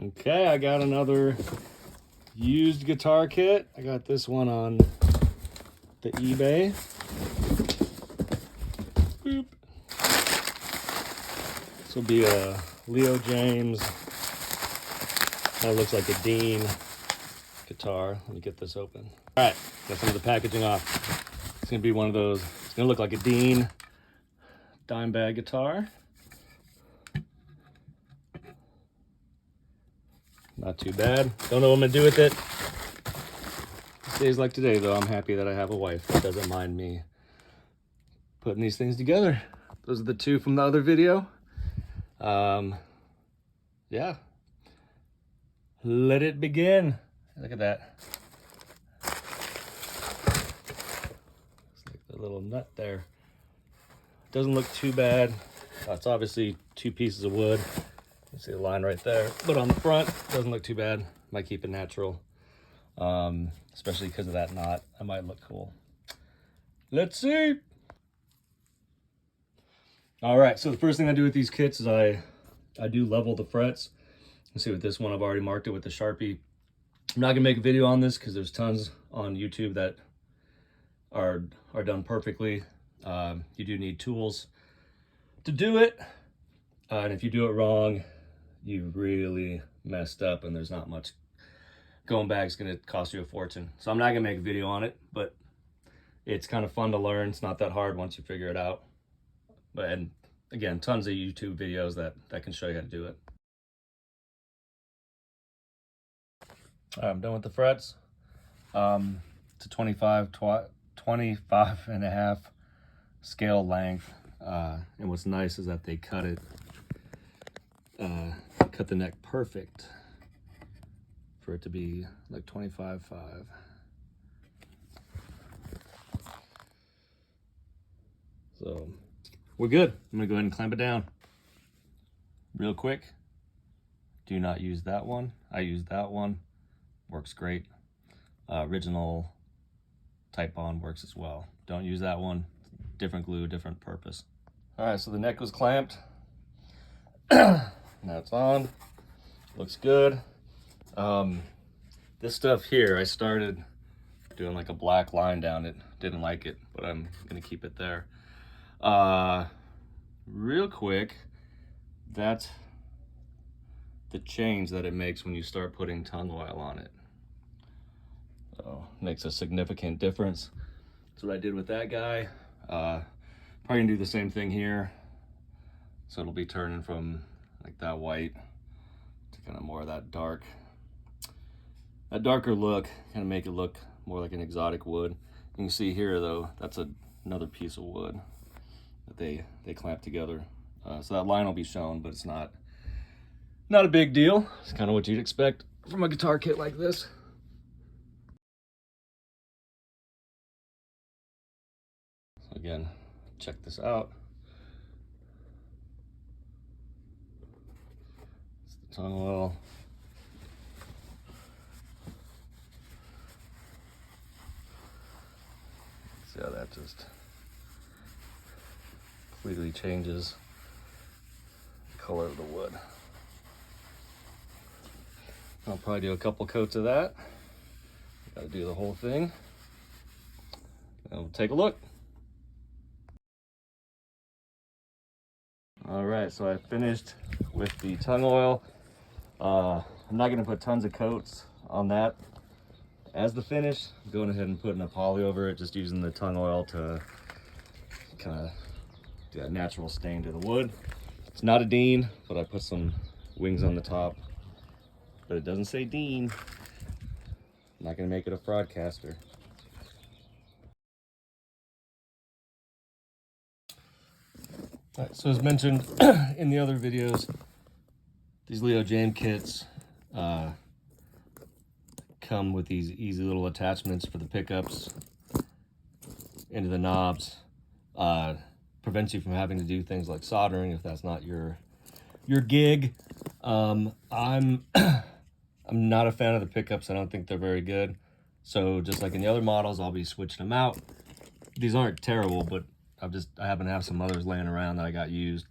Okay, I got another used guitar kit. I got this one on the eBay. Boop. This will be a Leo Jaymz. That looks like a Dean guitar. Let me get this open. All right, got some of the packaging off. It's gonna be one of those. It's gonna look like a Dean dime bag guitar. Not too bad. Don't know what I'm gonna do with it. Days like today, though, I'm happy that I have a wife that doesn't mind me putting these things together. Those are the two from the other video. Yeah. Let it begin. Look at that. It's like the little nut there. Doesn't look too bad. It's obviously two pieces of wood. You see the line right there. But on the front, doesn't look too bad. Might keep it natural. Especially because of that knot. That might look cool. Let's see. All right, so the first thing I do with these kits is I do level the frets. Let's see, with this one, I've already marked it with the Sharpie. I'm not gonna make a video on this because there's tons on YouTube that are done perfectly. You do need tools to do it. And if you do it wrong, you really messed up and there's not much going back. It's gonna cost you a fortune. So I'm not gonna make a video on it, but it's kind of fun to learn. It's not that hard once you figure it out. And again, tons of YouTube videos that can show you how to do it. All right, I'm done with the frets. It's a 25 and a half scale length. And what's nice is that they cut the neck perfect for it to be like 25.5. So we're good. I'm gonna go ahead and clamp it down real quick. Do not use that one. I use that one. Works great. Original Type Bond works as well. Don't use that one. Different glue, different purpose. All right, so the neck was clamped. Now it's on. Looks good. This stuff here, I started doing like a black line down it. Didn't like it, but I'm gonna keep it there. Real quick, that's the change that it makes when you start putting tung oil on it. So makes a significant difference. That's what I did with that guy. Probably gonna do the same thing here. So it'll be turning from like that white to kind of more of that darker look, kind of make it look more like an exotic wood. You can see here though, that's another piece of wood that they clamp together. So that line will be shown, but it's not a big deal. It's kind of what you'd expect from a guitar kit like this. So again, check this out. It's the tung oil. See how that just completely changes the color of the wood. I'll probably do a couple coats of that. Gotta do the whole thing. And we'll take a look. All right, so I finished with the tung oil. I'm not gonna put tons of coats on that as the finish. I'm going ahead and putting a poly over it, just using the tung oil to kind of do that natural stain to the wood. It's not a Dean, but I put some wings on the top. But it doesn't say Dean. I'm not gonna make it a fraudcaster. All right, so as mentioned in the other videos, these Leo Jaymz kits come with these easy little attachments for the pickups into the knobs. Prevents you from having to do things like soldering if that's not your gig. I'm not a fan of the pickups. I don't think they're very good. So just like in the other models, I'll be switching them out. These aren't terrible, but I happen to have some others laying around that I got used.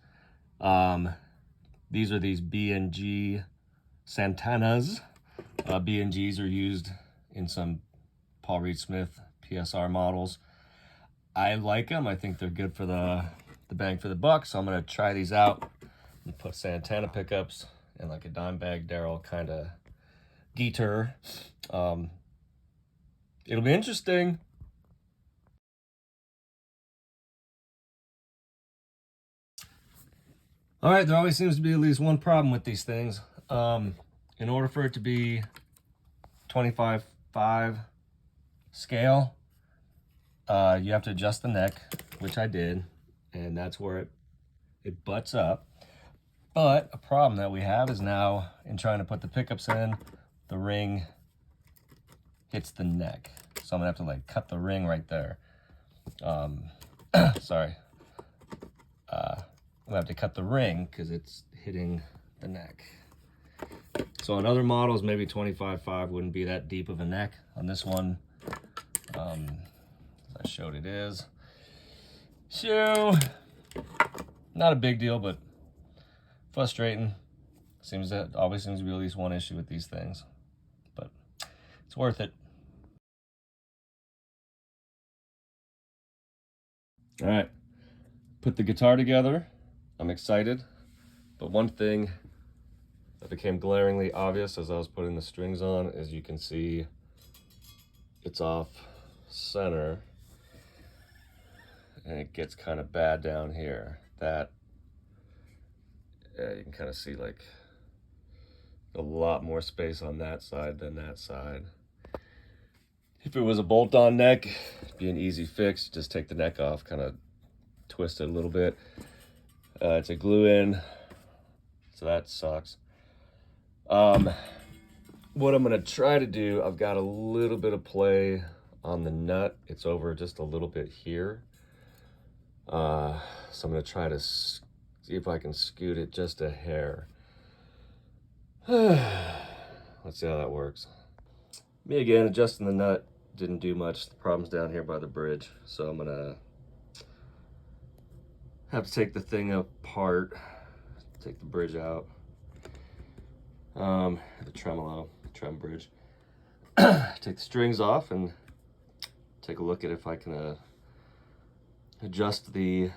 These are these B&G Santanas. B&Gs are used in some Paul Reed Smith PSR models. I like them. I think they're good for the bang for the buck, so I'm going to try these out and put Santana pickups and like a Dimebag Darrell kind of guitar. It'll be interesting. All right, there always seems to be at least one problem with these things. In order for it to be 25/5 scale, you have to adjust the neck, which I did, and that's where it butts up. But a problem that we have is now in trying to put the pickups in, the ring hits the neck. So I'm gonna have to like cut the ring right there. Sorry. I'm gonna have to cut the ring because it's hitting the neck. So on other models, maybe 25/5 wouldn't be that deep of a neck. On this one, as I showed, it is. So, not a big deal, but frustrating. Always seems to be at least one issue with these things, but it's worth it. All right, put the guitar together. I'm excited, but one thing that became glaringly obvious as I was putting the strings on is you can see it's off center and it gets kind of bad down here. You can kind of see like a lot more space on that side than that side. If it was a bolt-on neck, it'd be an easy fix. Just take the neck off, kind of twist it a little bit. It's a glue-in, so that sucks. What I'm gonna try to do, I've got a little bit of play on the nut. It's over just a little bit here. So I'm gonna try to see if I can scoot it just a hair. Let's see how that works. Me again, adjusting the nut didn't do much. The problem's down here by the bridge. So I'm gonna have to take the thing apart, take the bridge out. The trem bridge. Take the strings off and take a look at if I can adjust and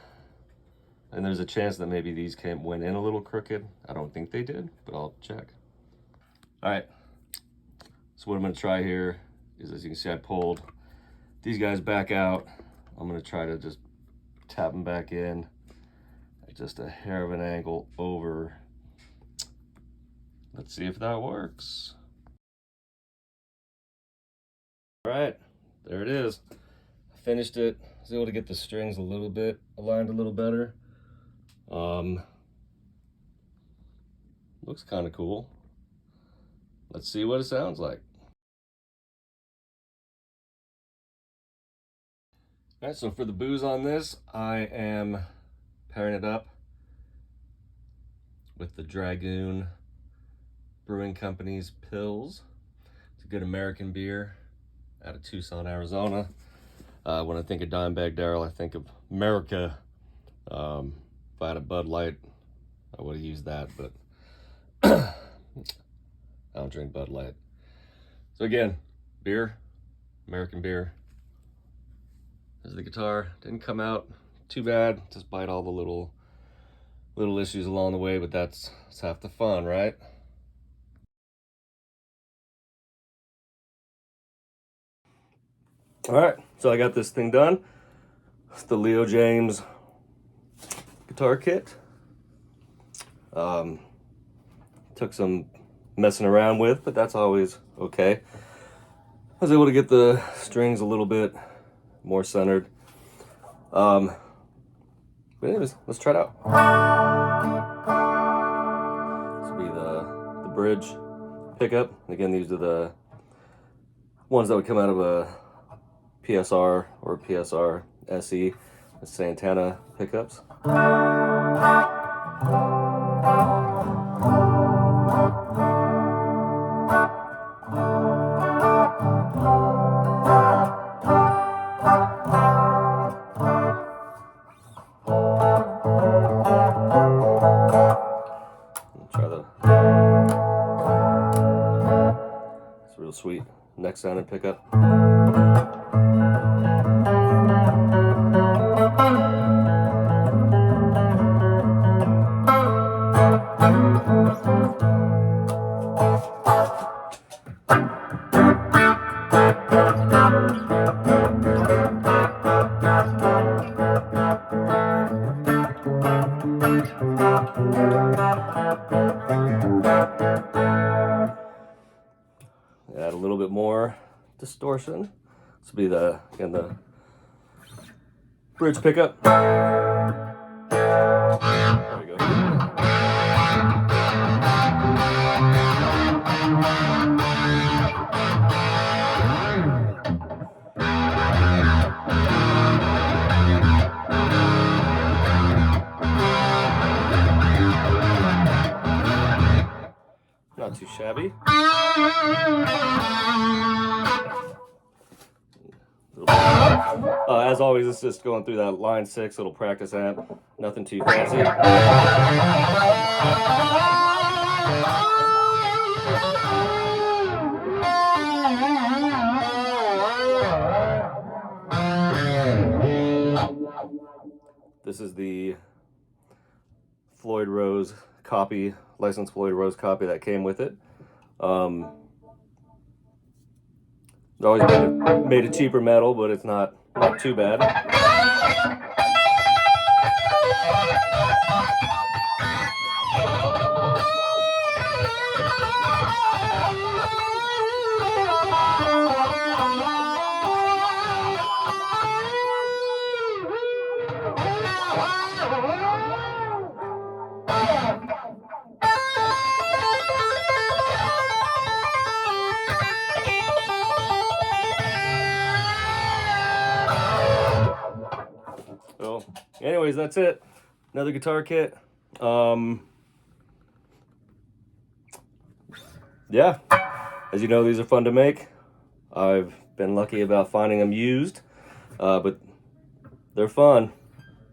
there's a chance that maybe these went in a little crooked. I don't think they did, but I'll check. All right, so what I'm gonna try here is, as you can see, I pulled these guys back out. I'm gonna try to just tap them back in at just a hair of an angle over. Let's see if that works. All right, there it is. I finished it. I was able to get the strings a little bit aligned a little better. Looks kind of cool. Let's see what it sounds like. All right, so for the booze on this, I am pairing it up with the Lagoon Brewing Company's Pils. It's a good American beer out of Tucson, Arizona. When I think of Dimebag Darrell, I think of America. If I had a Bud Light, I would have used that, but I don't drink Bud Light. So again, beer, American beer. There's the guitar. Didn't come out too bad, despite all the little issues along the way, but that's half the fun, right? All right, so I got this thing done. It's the Leo Jaymz guitar kit. Took some messing around with, but that's always okay. I was able to get the strings a little bit more centered. But anyways, let's try it out. This will be the bridge pickup. Again, these are the ones that would come out of a PSR or PSR SE, the Santana pickups. Try the sounding pickup. Add a little bit more distortion. This will be the bridge pickup. There we go. Not too shabby. As always, it's just going through that line 6 little practice amp. Nothing too fancy. This is the Floyd Rose copy, licensed Floyd Rose copy that came with it. It's always been made of cheaper metal, but it's not too bad. So, anyways, that's it. Another guitar kit. Yeah, as you know, these are fun to make. I've been lucky about finding them used, but they're fun.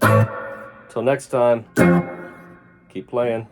Till next time, keep playing.